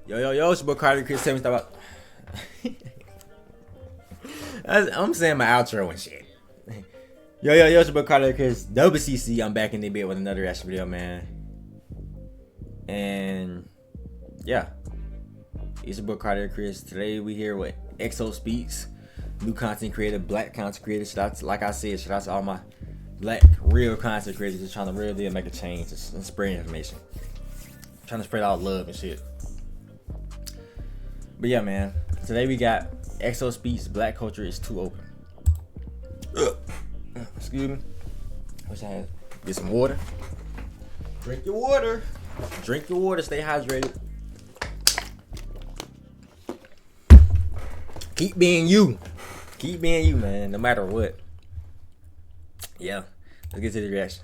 Yo, it's your boy Carter Chris. Tell me about. I'm saying my outro and shit. Yo, it's your boy Carter Chris. WCC. I'm back in the bit with another reaction video, man. And yeah, it's your boy Carter Chris. Today we here with XO Speaks, new content creator, black content creator. Shout out to, like I said, shout out to all my black real content creators just trying to real deal make a change and spread information, trying to spread all love and shit. But yeah, man, today we got XO Speaks, black culture is too open. Excuse me. Wish I had get some water. Drink your water. Drink your water. Stay hydrated. Keep being you. Keep being you, man. No matter what. Yeah. Let's get to the reaction.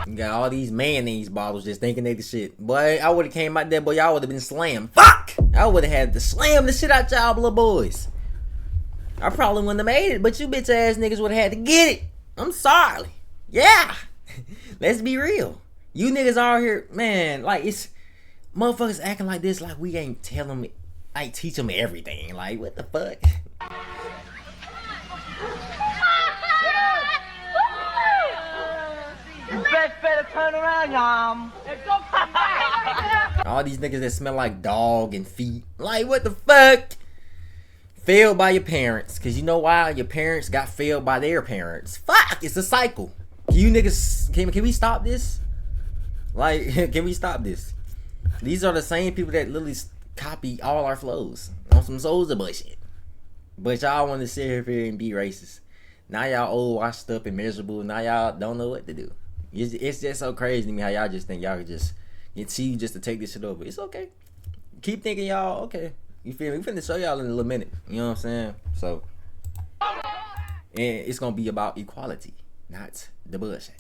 You got all these mayonnaise bottles just thinking they the shit. Boy, I would have came out there, boy, y'all would have been slammed. Fuck! I would have had to slam the shit out y'all little boys. I probably wouldn't have made it, but you bitch ass niggas would have had to get it. I'm sorry. Yeah. Let's be real. You niggas out here, man, like it's motherfuckers acting like this like we ain't tell them, like teach them everything. Like, what the fuck? You better turn around, y'all. All these niggas that smell like dog and feet. Like, what the fuck? Failed by your parents. Cause you know why? Your parents got failed by their parents. Fuck, it's a cycle. Can you niggas, can we stop this? Like, can we stop this? These are the same people that literally copy all our flows on some Souls of bullshit. But y'all want to sit here and be racist. Now y'all old, washed up, and miserable. Now y'all don't know what to do. It's just so crazy to me how y'all just think y'all could just get you just to take this shit over. It's okay. Keep thinking y'all okay. You feel me? We finna show y'all in a little minute. You know what I'm saying? So, and it's gonna be about equality, not the bullshit.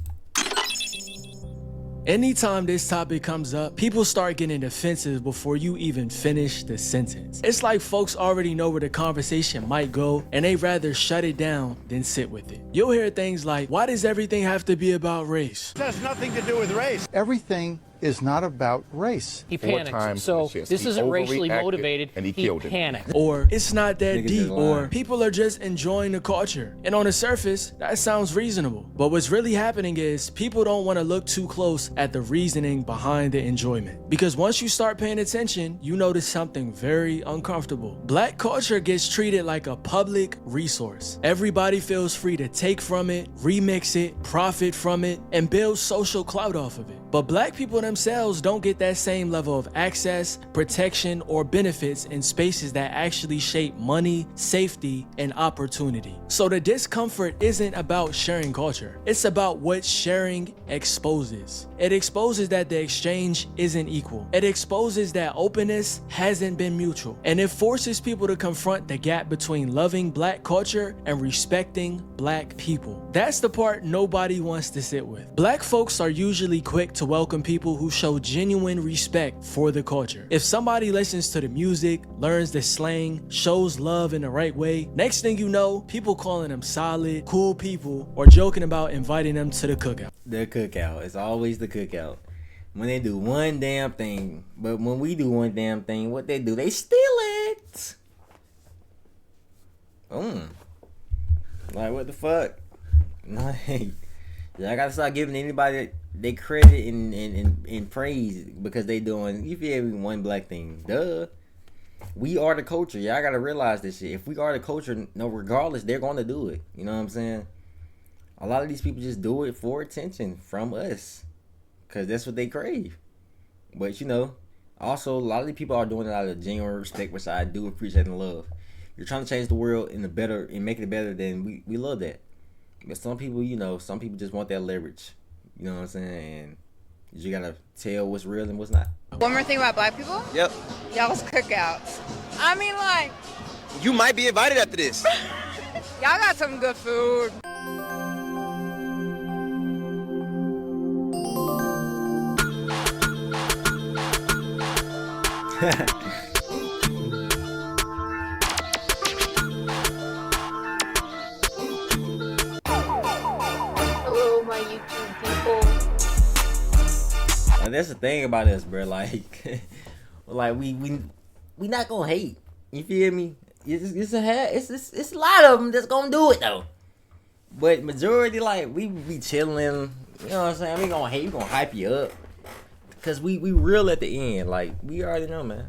Anytime this topic comes up, people start getting defensive before you even finish the sentence. It's like folks already know where the conversation might go and they rather shut it down than sit with it. You'll hear things like, why does everything have to be about race? It has nothing to do with race. Everything is not about race. He panicked. So this isn't racially motivated. And he panicked. Or it's not that deep. Or people are just enjoying the culture. And on the surface, that sounds reasonable. But what's really happening is people don't want to look too close at the reasoning behind the enjoyment. Because once you start paying attention, you notice something very uncomfortable. Black culture gets treated like a public resource. Everybody feels free to take from it, remix it, profit from it, and build social clout off of it. But black people themselves don't get that same level of access, protection, or benefits in spaces that actually shape money, safety, and opportunity. So the discomfort isn't about sharing culture. It's about what sharing exposes. It exposes that the exchange isn't equal. It exposes that openness hasn't been mutual. And it forces people to confront the gap between loving black culture and respecting black people. That's the part nobody wants to sit with. Black folks are usually quick to welcome people who show genuine respect for the culture. If somebody listens to the music, learns the slang, shows love in the right way, next thing you know, people calling them solid, cool people, or joking about inviting them to the cookout. The cookout. It's always the cookout. When they do one damn thing, but when we do one damn thing, what they do, they steal it. Like, what the fuck? Like, I gotta start giving anybody they credit and praise because they doing, you feel me, one black thing. Duh. We are the culture. Y'all gotta realize this shit. If we are the culture, no, regardless, they're gonna do it. You know what I'm saying? A lot of these people just do it for attention from us, cause that's what they crave. But you know, also a lot of the people are doing it out of genuine respect, which I do appreciate and love. You're trying to change the world in the better and make it better, then we love that. But some people, you know, some people just want that leverage. You know what I'm saying? And you gotta tell what's real and what's not. One more thing about black people? Yep. Y'all's cookouts. I mean, like, You might be invited after this. y'all got some good food. Like that's the thing about us, bro. Like, like we not gonna hate. You feel me? It's a lot of them that's gonna do it though. But majority, like we be chilling. You know what I'm saying? We gonna hate. We gonna hype you up. Cause we real at the end. Like we already know, man.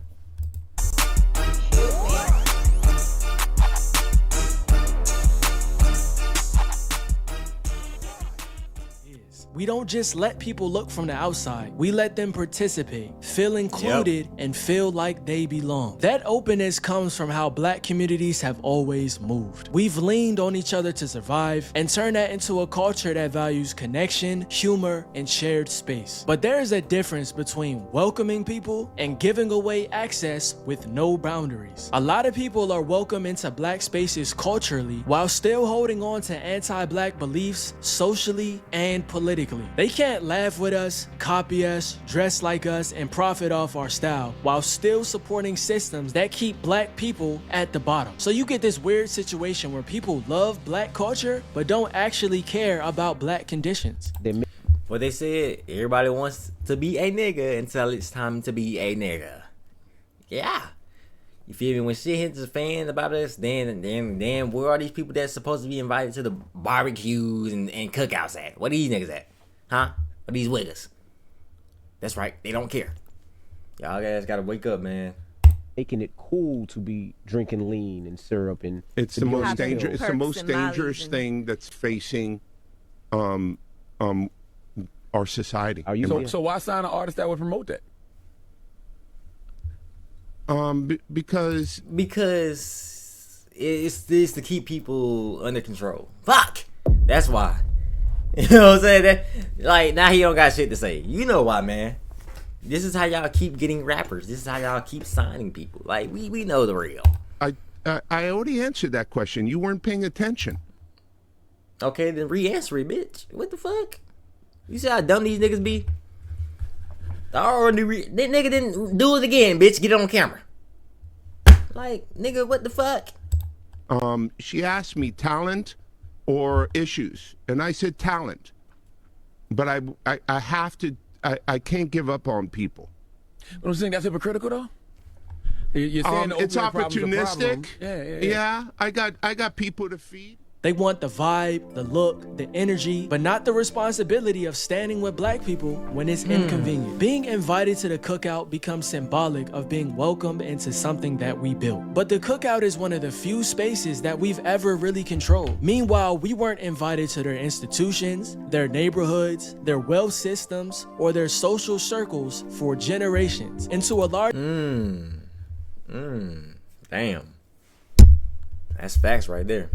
We don't just let people look from the outside. We let them participate, feel included, and feel like they belong. That openness comes from how Black communities have always moved. We've leaned on each other to survive and turned that into a culture that values connection, humor, and shared space. But there is a difference between welcoming people and giving away access with no boundaries. A lot of people are welcome into Black spaces culturally while still holding on to anti-Black beliefs socially and politically. They can't laugh with us, copy us, dress like us, and profit off our style while still supporting systems that keep Black people at the bottom. So you get this weird situation where people love Black culture but don't actually care about Black conditions. What they said, everybody wants to be a nigga until it's time to be a nigga. Yeah. You feel me? When shit hits the fan about us, then where are these people that's supposed to be invited to the barbecues and cookouts at? What are these niggas at? Huh? What are these wiggers? That's right, they don't care. Y'all guys gotta wake up, man. Making it cool to be drinking lean and syrup and it's the most dangerous. It's the most dangerous thing that's facing our society. Are you so why sign an artist that would promote that? Because it's this to keep people under control. Fuck, that's why. You know what I'm saying? That like now he don't got shit to say. You know why, man? This is how y'all keep getting rappers. This is how y'all keep signing people. Like we know the real. I already answered that question. You weren't paying attention. Okay, then re-answer it, bitch. What the fuck? You see how dumb these niggas be? That nigga didn't do it again, bitch. Get it on camera. Like, nigga, what the fuck? She asked me talent or issues, and I said talent. But I have to. I can't give up on people. But I'm saying that's hypocritical, though. You're saying it's opportunistic. Yeah. I got people to feed. They want the vibe, the look, the energy, but not the responsibility of standing with Black people when it's inconvenient. Being invited to the cookout becomes symbolic of being welcomed into something that we built. But the cookout is one of the few spaces that we've ever really controlled. Meanwhile, we weren't invited to their institutions, their neighborhoods, their wealth systems, or their social circles for generations. And to a large Damn. That's facts right there.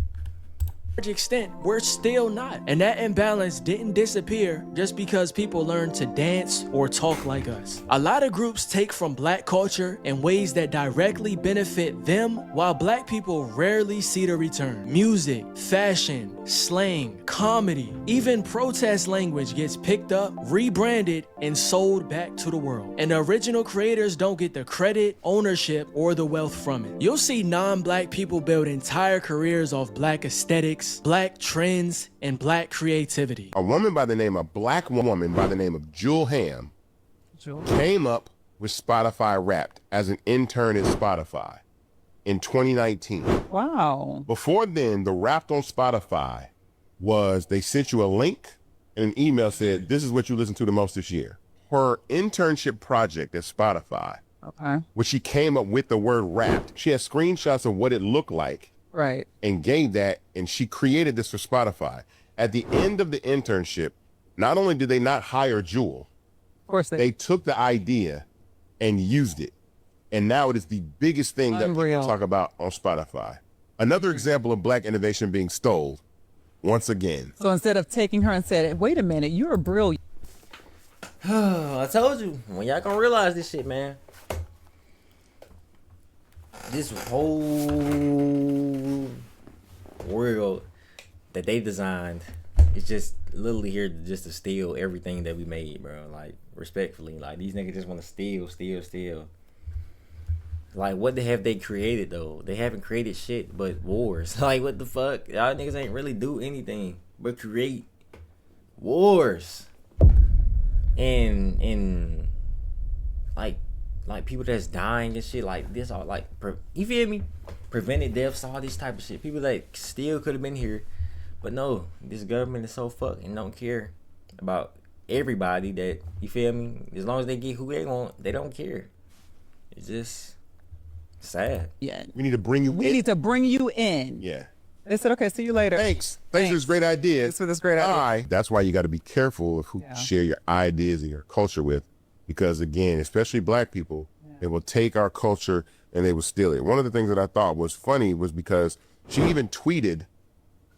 extent, we're still not. And that imbalance didn't disappear just because people learned to dance or talk like us. A lot of groups take from Black culture in ways that directly benefit them, while Black people rarely see the return. Music, fashion, slang, comedy, even protest language gets picked up, rebranded, and sold back to the world. And the original creators don't get the credit, ownership, or the wealth from it. You'll see non-Black people build entire careers off Black aesthetics, Black trends, and Black creativity. A woman by the name of Black woman by the name of Jewel Ham came up with Spotify Wrapped as an intern at Spotify in 2019. Wow. Before then, the Wrapped on Spotify was they sent you a link and an email said, this is what you listen to the most this year. Her internship project at Spotify, which she came up with the word Wrapped, she has screenshots of what it looked like. Right. And gave that, and she created this for Spotify. At the end of the internship, not only did they not hire Jewel, of course they took the idea and used it. And now it is the biggest thing that people talk about on Spotify. Another example of Black innovation being stole, once again. So instead of taking her and said, wait a minute, you're brilliant. I told you, when y'all gonna realize this shit, man. This whole world that they designed is just literally here just to steal everything that we made, bro. Like, respectfully, like, these niggas just want to steal. Like, what the have they created, though? They haven't created shit but wars. Like, what the fuck? Y'all niggas ain't really do anything but create wars. And like people that's dying and shit, like this, all like you feel me? Prevented deaths, all this type of shit. People that still could have been here, but no, this government is so fucked and don't care about everybody. That, you feel me? As long as they get who they want, they don't care. It's just sad. Yeah. We need to bring you in. We need to bring you in. Yeah. They said, okay, see you later. Thanks for this great idea. Thanks for this great idea. That's why you got to be careful of who you share your ideas and your culture with, because again, especially black people, they will take our culture and they will steal it. One of the things that I thought was funny was because she even tweeted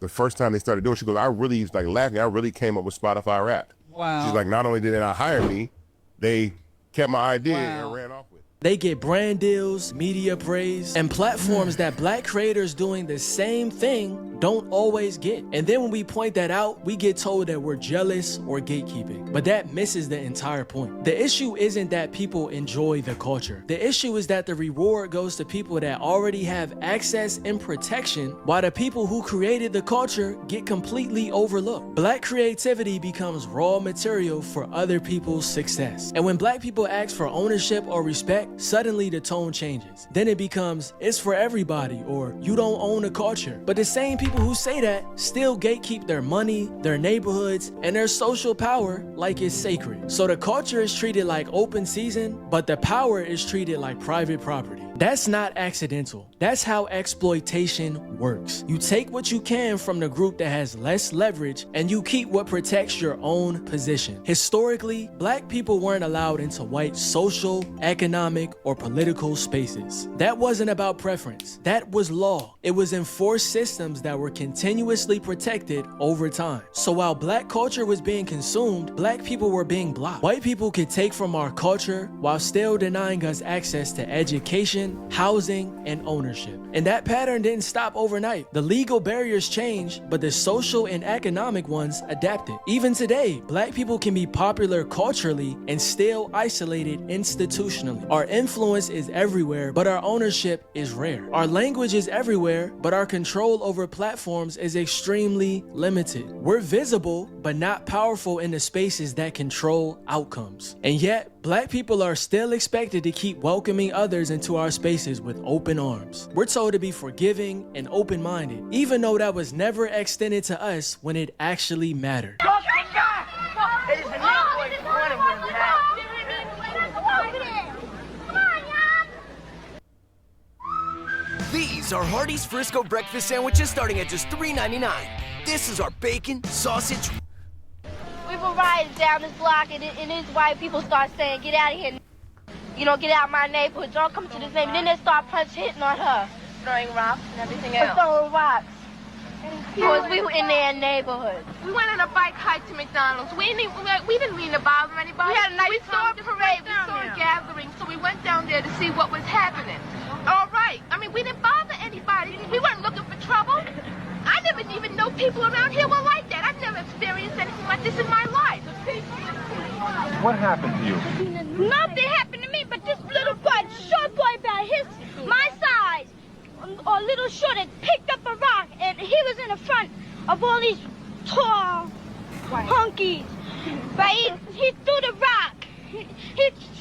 the first time they started doing it. She goes, I really was like laughing. I really came up with Spotify Rap. Wow. She's like, not only did they not hire me, they kept my idea and ran off with it. They get brand deals, media praise, and platforms that black creators doing the same thing don't always get. And then when we point that out, we get told that we're jealous or gatekeeping. But that misses the entire point. The issue isn't that people enjoy the culture. The issue is that the reward goes to people that already have access and protection, while the people who created the culture get completely overlooked. Black creativity becomes raw material for other people's success. And when black people ask for ownership or respect, suddenly the tone changes. Then it becomes, it's for everybody, or you don't own a culture. But the same people who say that still gatekeep their money, their neighborhoods, and their social power like it's sacred. So the culture is treated like open season, but the power is treated like private property. That's not accidental. That's how exploitation works. You take what you can from the group that has less leverage, and you keep what protects your own position. Historically, black people weren't allowed into white social, economic, or political spaces. That wasn't about preference. That was law. It was enforced systems that were continuously protected over time. So while black culture was being consumed, black people were being blocked. White people could take from our culture while still denying us access to education, housing, and ownership. And that pattern didn't stop overnight. The legal barriers changed, but the social and economic ones adapted. Even today, black people can be popular culturally and still isolated institutionally. Our influence is everywhere, but our ownership is rare. Our language is everywhere, but our control over platforms is extremely limited. We're visible, but not powerful in the spaces that control outcomes. And yet, black people are still expected to keep welcoming others into our spaces with open arms. We're told to be forgiving and open-minded, even though that was never extended to us when it actually mattered. These are Hardee's Frisco breakfast sandwiches starting at just $3.99. This is our bacon, sausage. We were riding down this block and these white people start saying, get out of here. You know, get out of my neighborhood. Don't come to this neighborhood. Then they start hitting on her. Throwing rocks and everything else. Throwing rocks. Because we were in their neighborhood. We went on a bike hike to McDonald's. We didn't mean to bother anybody. We had a nice parade. We saw a gathering, so we went down there to see what was happening. All right. I mean, we didn't bother anybody. We weren't looking for trouble. I never even know people around here were like that. I've never experienced anything like this in my life. What happened to you? Nothing happened to me, but this little boy, short boy about my size, or little short, had picked up a rock, and he was in the front of all these tall honkies. But he threw the rock. He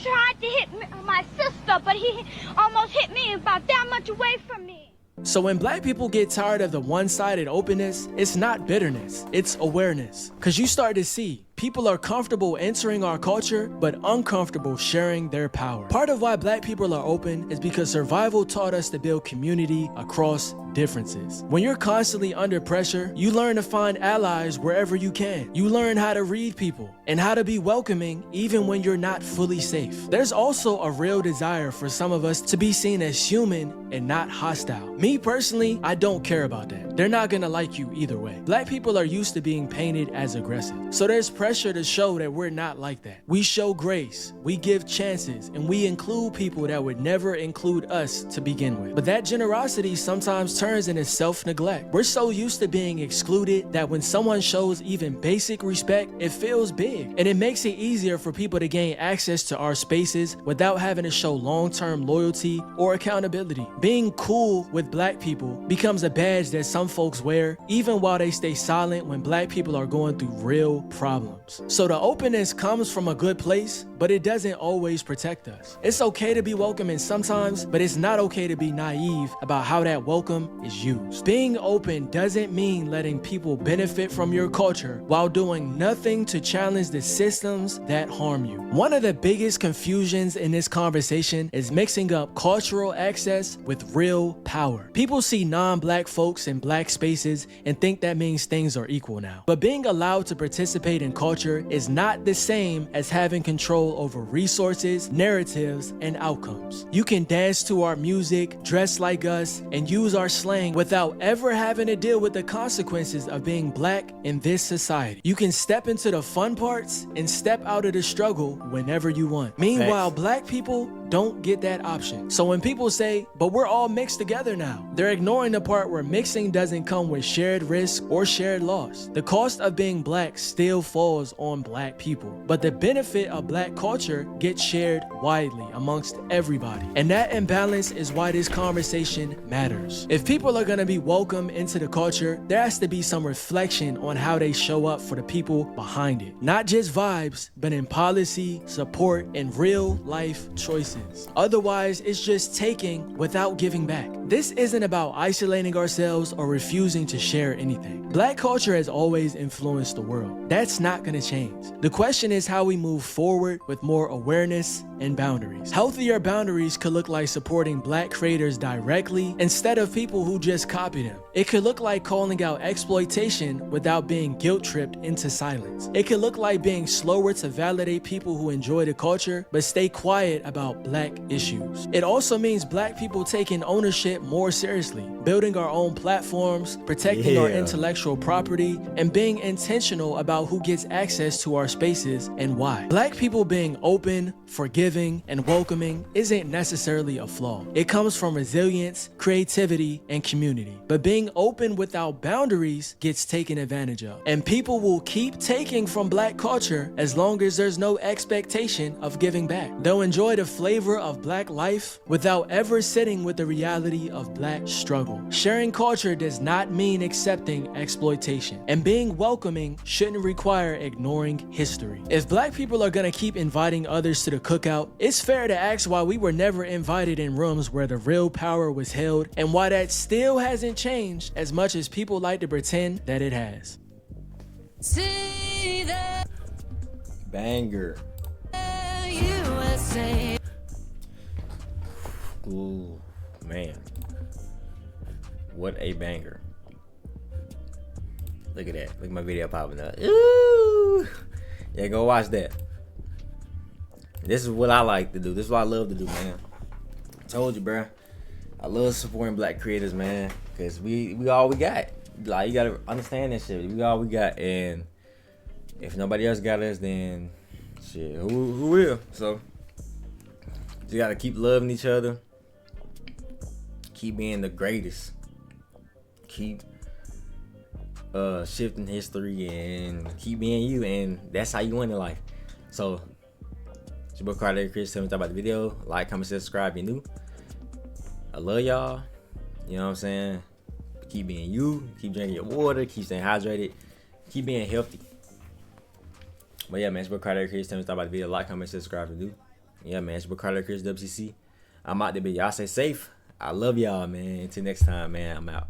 tried to hit my sister, but he almost hit me about that much away from me. So when black people get tired of the one-sided openness, it's not bitterness, it's awareness. Because you start to see people are comfortable entering our culture, but uncomfortable sharing their power. Part of why black people are open is because survival taught us to build community across differences. When you're constantly under pressure, you learn to find allies wherever you can. You learn how to read people and how to be welcoming even when you're not fully safe. There's also a real desire for some of us to be seen as human and not hostile. Me personally, I don't care about that. They're not gonna like you either way. Black people are used to being painted as aggressive. So there's pressure to show that we're not like that. We show grace, we give chances, and we include people that would never include us to begin with. But that generosity sometimes turns into self-neglect. We're so used to being excluded that when someone shows even basic respect, it feels big. And it makes it easier for people to gain access to our spaces without having to show long-term loyalty or accountability. Being cool with black people becomes a badge that some some folks wear, even while they stay silent when black people are going through real problems. So the openness comes from a good place, but it doesn't always protect us. It's okay to be welcoming sometimes, but it's not okay to be naive about how that welcome is used. Being open doesn't mean letting people benefit from your culture while doing nothing to challenge the systems that harm you. One of the biggest confusions in this conversation is mixing up cultural access with real power. People see non-black folks in black spaces and think that means things are equal now. But being allowed to participate in culture is not the same as having control over resources, narratives, and outcomes. You can dance to our music, dress like us, and use our slang without ever having to deal with the consequences of being black in this society. You can step into the fun parts and step out of the struggle whenever you want. Meanwhile, black people don't get that option. So when people say, but we're all mixed together now, they're ignoring the part where mixing doesn't come with shared risk or shared loss. The cost of being black still falls on black people, but the benefit of black culture gets shared widely amongst everybody. And that imbalance is why this conversation matters. If people are gonna be welcome into the culture, there has to be some reflection on how they show up for the people behind it. Not just vibes, but in policy, support, and real life choices. Otherwise, it's just taking without giving back. This isn't about isolating ourselves or refusing to share anything. Black culture has always influenced the world. That's not gonna change. The question is how we move forward with more awareness and boundaries. Healthier boundaries could look like supporting black creators directly instead of people who just copy them. It could look like calling out exploitation without being guilt-tripped into silence. It could look like being slower to validate people who enjoy the culture but stay quiet about black issues. It also means black people taking ownership more seriously, building our own platforms, protecting our intellectual property, and being intentional about who gets access to our spaces and why. Black people being open, forgiving, and welcoming isn't necessarily a flaw. It comes from resilience, creativity, and community. But being open without boundaries gets taken advantage of. And people will keep taking from black culture as long as there's no expectation of giving back. They'll enjoy the flavor of black life without ever sitting with the reality of black struggle. Sharing culture does not mean accepting exploitation. And being welcoming shouldn't require ignoring history. If black people are gonna keep inviting others to the cookout, it's fair to ask why we were never invited in rooms where the real power was held and why that still hasn't changed as much as people like to pretend that it has. Banger. Ooh, man. What a banger. Look at that. Look at my video popping up. Ooh. Yeah, go watch that. This is what I like to do. This is what I love to do, man. I told you, bro. I love supporting black creators, man. Because we all we got. Like, you gotta understand that shit. We all we got. And if nobody else got us, then shit, who will? So you gotta keep loving each other. Keep being the greatest. Keep shifting history and keep being you, and that's how you win in life. So it's your boy Carter Chris. Tell me about the video. Like, comment, subscribe if you're new. I love y'all. You know what I'm saying? Keep being you. Keep drinking your water. Keep staying hydrated. Keep being healthy. But yeah, man, it's your boy Carter Chris. Tell me about the video. Like, comment, subscribe if you're new. Yeah, man, it's your boy Carter Chris WCC. I'm out there, but y'all stay safe. I love y'all, man. Until next time, man, I'm out.